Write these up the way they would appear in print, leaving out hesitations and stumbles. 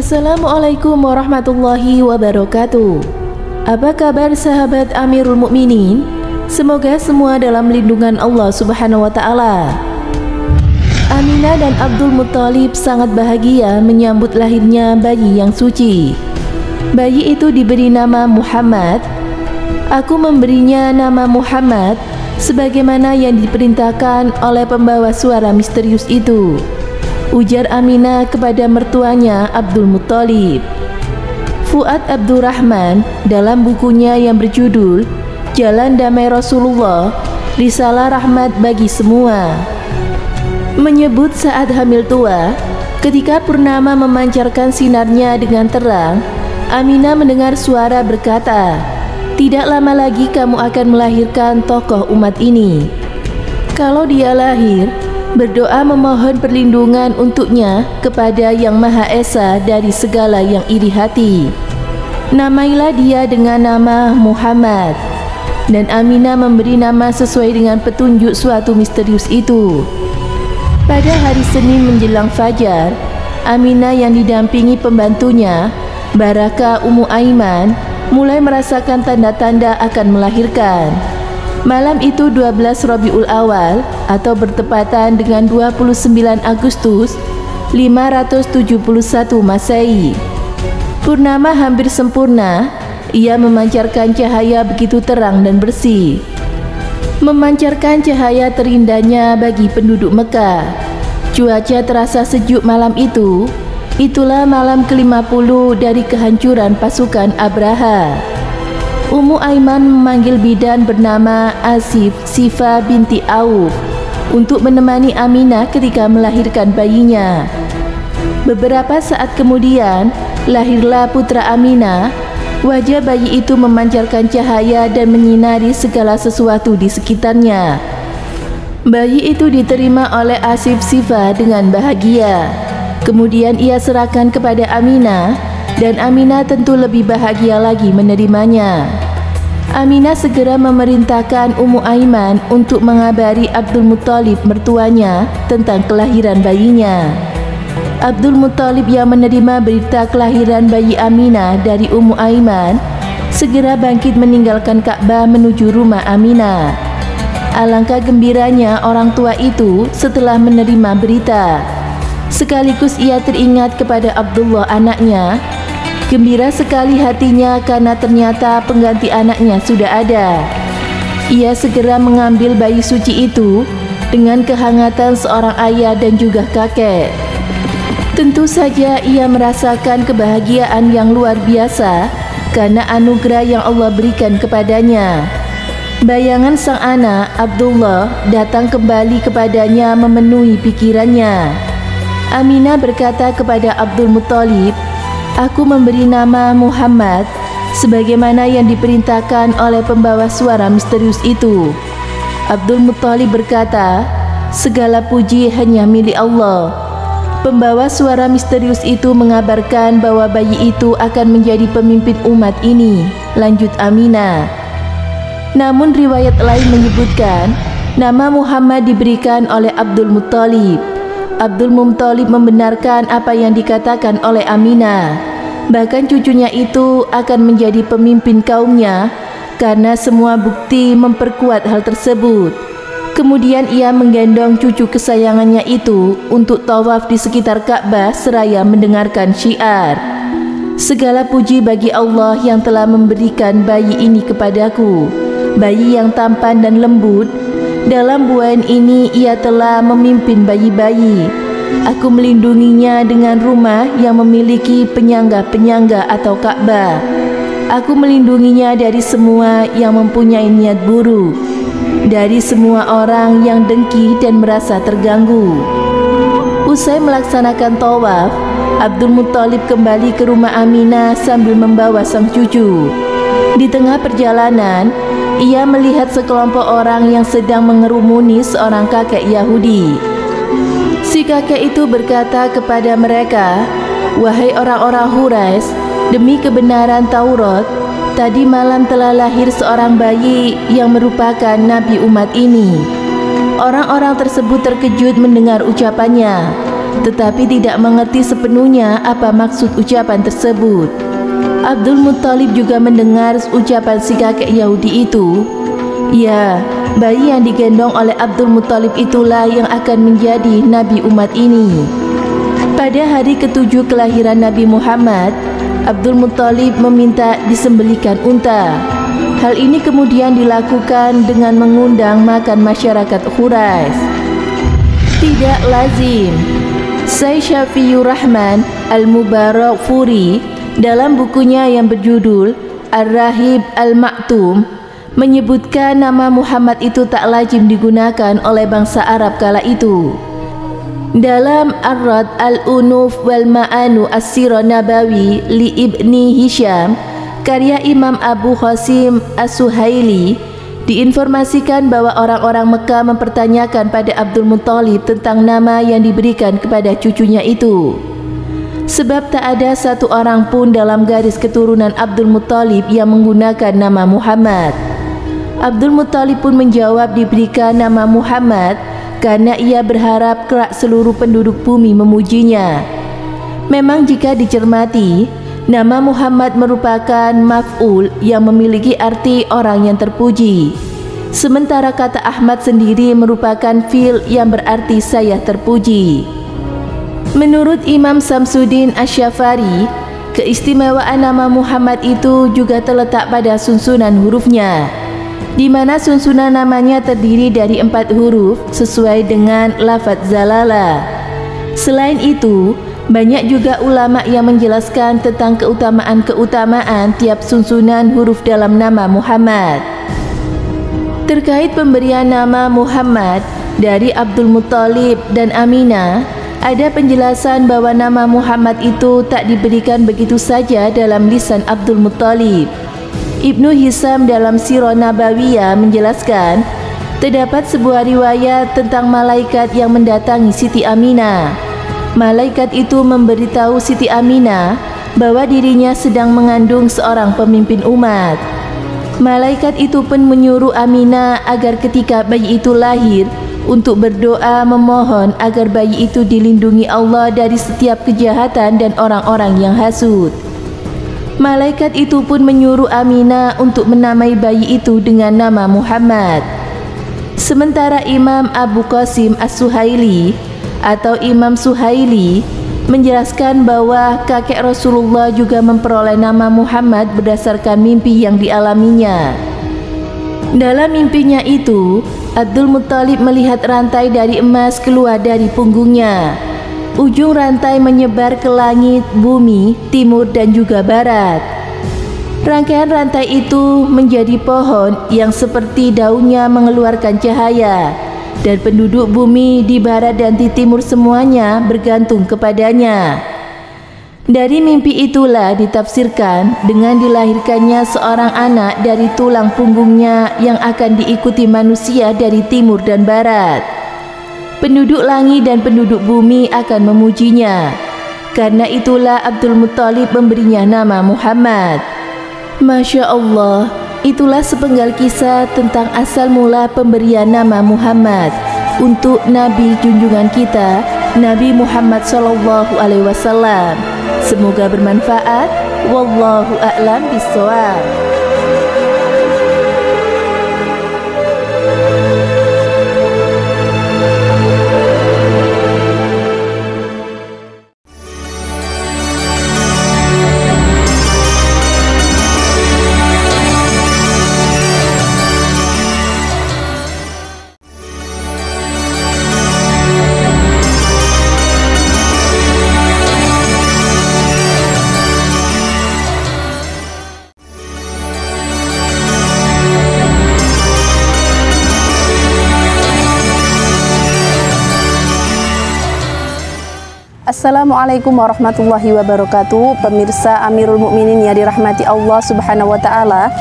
Assalamualaikum warahmatullahi wabarakatuh. Apa kabar sahabat Amirul Mukminin? Semoga semua dalam lindungan Allah Subhanahu wa Ta'ala. Aminah dan Abdul Muttalib sangat bahagia menyambut lahirnya bayi yang suci. Bayi itu diberi nama Muhammad. Aku memberinya nama Muhammad sebagaimana yang diperintahkan oleh pembawa suara misterius itu, ujar Aminah kepada mertuanya Abdul Muttalib. Fuad Abdurrahman dalam bukunya yang berjudul Jalan Damai Rasulullah, Risalah Rahmat bagi Semua, menyebut saat hamil tua, ketika purnama memancarkan sinarnya dengan terang, Aminah mendengar suara berkata, "Tidak lama lagi kamu akan melahirkan tokoh umat ini. Kalau dia lahir, berdoa memohon perlindungan untuknya kepada Yang Maha Esa dari segala yang iri hati. Namailah dia dengan nama Muhammad." Dan Aminah memberi nama sesuai dengan petunjuk suatu misterius itu. Pada hari Senin menjelang fajar, Aminah yang didampingi pembantunya, Baraka Ummu Aiman, mulai merasakan tanda-tanda akan melahirkan. Malam itu 12 Rabiul Awal atau bertepatan dengan 29 Agustus 571 Masehi. Purnama hampir sempurna, ia memancarkan cahaya begitu terang dan bersih, memancarkan cahaya terindahnya bagi penduduk Mekah. Cuaca terasa sejuk malam itu. Itulah malam ke-50 dari kehancuran pasukan Abraha. Ummu Aiman memanggil bidan bernama Asif Sifa binti Auf untuk menemani Aminah ketika melahirkan bayinya. Beberapa saat kemudian, lahirlah putra Aminah. Wajah bayi itu memancarkan cahaya dan menyinari segala sesuatu di sekitarnya. Bayi itu diterima oleh Asif Sifa dengan bahagia. Kemudian ia serahkan kepada Aminah, dan Aminah tentu lebih bahagia lagi menerimanya. Aminah segera memerintahkan Ummu Aiman untuk mengabari Abdul Muttalib mertuanya tentang kelahiran bayinya. Abdul Muttalib yang menerima berita kelahiran bayi Aminah dari Ummu Aiman segera bangkit meninggalkan Ka'bah menuju rumah Aminah. Alangkah gembiranya orang tua itu setelah menerima berita. Sekaligus ia teringat kepada Abdullah anaknya. Gembira sekali hatinya karena ternyata pengganti anaknya sudah ada. Ia segera mengambil bayi suci itu dengan kehangatan seorang ayah dan juga kakek. Tentu saja ia merasakan kebahagiaan yang luar biasa karena anugerah yang Allah berikan kepadanya. Bayangan sang anak, Abdullah, datang kembali kepadanya memenuhi pikirannya. Aminah berkata kepada Abdul Muttalib, "Aku memberi nama Muhammad sebagaimana yang diperintahkan oleh pembawa suara misterius itu." Abdul Muttalib berkata, "Segala puji hanya milik Allah." Pembawa suara misterius itu mengabarkan bahwa bayi itu akan menjadi pemimpin umat ini, lanjut Aminah. Namun riwayat lain menyebutkan nama Muhammad diberikan oleh Abdul Muttalib. Abdul Muttalib membenarkan apa yang dikatakan oleh Aminah. Bahkan cucunya itu akan menjadi pemimpin kaumnya karena semua bukti memperkuat hal tersebut. Kemudian ia menggendong cucu kesayangannya itu untuk tawaf di sekitar Ka'bah seraya mendengarkan syiar, "Segala puji bagi Allah yang telah memberikan bayi ini kepadaku, bayi yang tampan dan lembut. Dalam buayan ini ia telah memimpin bayi-bayi. Aku melindunginya dengan rumah yang memiliki penyangga-penyangga atau Ka'bah. Aku melindunginya dari semua yang mempunyai niat buruk, dari semua orang yang dengki dan merasa terganggu." Usai melaksanakan tawaf, Abdul Muttalib kembali ke rumah Aminah sambil membawa sang cucu. Di tengah perjalanan, ia melihat sekelompok orang yang sedang mengerumuni seorang kakek Yahudi. Si kakek itu berkata kepada mereka, "Wahai orang-orang Quraisy, demi kebenaran Taurat, tadi malam telah lahir seorang bayi yang merupakan nabi umat ini." Orang-orang tersebut terkejut mendengar ucapannya. tetapi tidak mengerti sepenuhnya apa maksud ucapan tersebut. Abdul Muttalib juga mendengar ucapan si kakek Yahudi itu. Ya, bayi yang digendong oleh Abdul Muttalib itulah yang akan menjadi nabi umat ini. Pada hari ke-7 kelahiran Nabi Muhammad, Abdul Muttalib meminta disembelihkan unta. Hal ini kemudian dilakukan dengan mengundang makan masyarakat Quraisy. Tidak lazim. Syekh Syafiur Rahman Al-Mubarakfuri dalam bukunya yang berjudul Ar-Rahib Al-Maktum menyebutkan nama Muhammad itu tak lazim digunakan oleh bangsa Arab kala itu. Dalam Ar-Rad Al-Unuf wal Ma'anu As-Sirah Nabawi li Ibni Hisham, karya Imam Abu Qasim As-Suhaili, diinformasikan bahwa orang-orang Mekah mempertanyakan pada Abdul Muttalib tentang nama yang diberikan kepada cucunya itu. Sebab tak ada satu orang pun dalam garis keturunan Abdul Muttalib yang menggunakan nama Muhammad. Abdul Muttalib pun menjawab diberikan nama Muhammad karena ia berharap kelak seluruh penduduk bumi memujinya. Memang jika dicermati, nama Muhammad merupakan maf'ul yang memiliki arti orang yang terpuji. Sementara kata Ahmad sendiri merupakan fi'il yang berarti saya terpuji. Menurut Imam Samsuddin Asy-Syafari, keistimewaan nama Muhammad itu juga terletak pada susunan hurufnya, di mana susunan namanya terdiri dari 4 huruf sesuai dengan lafadz zalalah. Selain itu, banyak juga ulama yang menjelaskan tentang keutamaan-keutamaan tiap susunan huruf dalam nama Muhammad. Terkait pemberian nama Muhammad dari Abdul Muttalib dan Aminah, ada penjelasan bahwa nama Muhammad itu tak diberikan begitu saja dalam lisan Abdul Muttalib. Ibnu Hisham dalam Sirah Nabawiyah menjelaskan, terdapat sebuah riwayat tentang malaikat yang mendatangi Siti Aminah. Malaikat itu memberitahu Siti Aminah bahwa dirinya sedang mengandung seorang pemimpin umat. Malaikat itu pun menyuruh Aminah agar ketika bayi itu lahir untuk berdoa memohon agar bayi itu dilindungi Allah dari setiap kejahatan dan orang-orang yang hasud. Malaikat itu pun menyuruh Aminah untuk menamai bayi itu dengan nama Muhammad. Sementara Imam Abu Qasim As-Suhaili atau Imam Suhaili menjelaskan bahwa kakek Rasulullah juga memperoleh nama Muhammad berdasarkan mimpi yang dialaminya. Dalam mimpinya itu, Abdul Muttalib melihat rantai dari emas keluar dari punggungnya. Ujung rantai menyebar ke langit, bumi, timur dan juga barat. Rangkaian rantai itu menjadi pohon yang seperti daunnya mengeluarkan cahaya, dan penduduk bumi di barat dan di timur semuanya bergantung kepadanya. Dari mimpi itulah ditafsirkan dengan dilahirkannya seorang anak dari tulang punggungnya yang akan diikuti manusia dari timur dan barat. Penduduk langit dan penduduk bumi akan memujinya. Karena itulah Abdul Muttalib memberinya nama Muhammad. Masya Allah, itulah sepenggal kisah tentang asal mula pemberian nama Muhammad untuk Nabi junjungan kita, Nabi Muhammad SAW. Semoga bermanfaat. Wallahu a'lam bishawab. Assalamualaikum warahmatullahi wabarakatuh. Pemirsa Amirul Mukminin yang dirahmati Allah Subhanahu wa taala,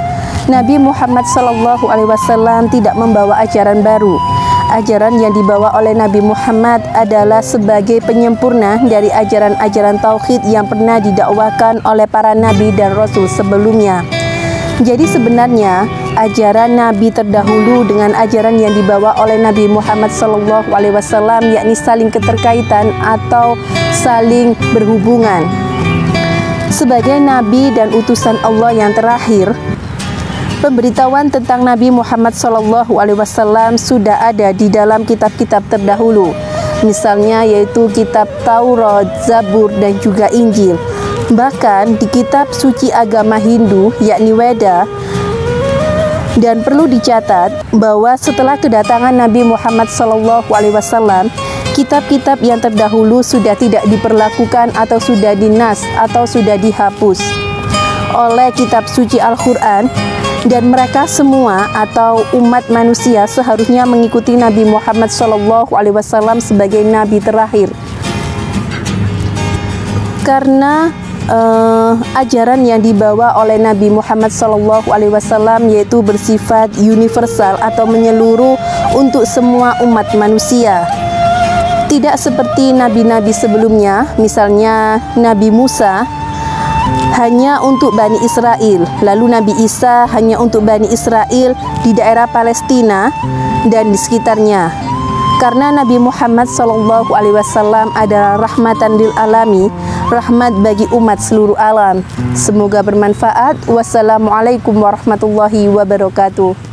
Nabi Muhammad sallallahu alaihi wasallam tidak membawa ajaran baru. Ajaran yang dibawa oleh Nabi Muhammad adalah sebagai penyempurna dari ajaran-ajaran tauhid yang pernah didakwakan oleh para nabi dan rasul sebelumnya. Jadi sebenarnya ajaran Nabi terdahulu dengan ajaran yang dibawa oleh Nabi Muhammad SAW, yakni saling keterkaitan atau saling berhubungan. Sebagai Nabi dan utusan Allah yang terakhir, pemberitahuan tentang Nabi Muhammad SAW sudah ada di dalam kitab-kitab terdahulu, misalnya yaitu kitab Taurat, Zabur, dan juga Injil. Bahkan di kitab suci agama Hindu, yakni Weda. Dan perlu dicatat bahwa setelah kedatangan Nabi Muhammad SAW, kitab-kitab yang terdahulu sudah tidak diperlakukan atau sudah dinas atau sudah dihapus oleh kitab suci Al-Quran, dan mereka semua atau umat manusia seharusnya mengikuti Nabi Muhammad SAW sebagai Nabi terakhir. Karena ajaran yang dibawa oleh Nabi Muhammad SAW yaitu bersifat universal atau menyeluruh untuk semua umat manusia. Tidak seperti nabi-nabi sebelumnya, misalnya Nabi Musa hanya untuk Bani Israel, lalu Nabi Isa hanya untuk Bani Israel di daerah Palestina dan di sekitarnya. Karena Nabi Muhammad SAW adalah rahmatan lil alami, rahmat bagi umat seluruh alam. Semoga bermanfaat. Wassalamualaikum warahmatullahi wabarakatuh.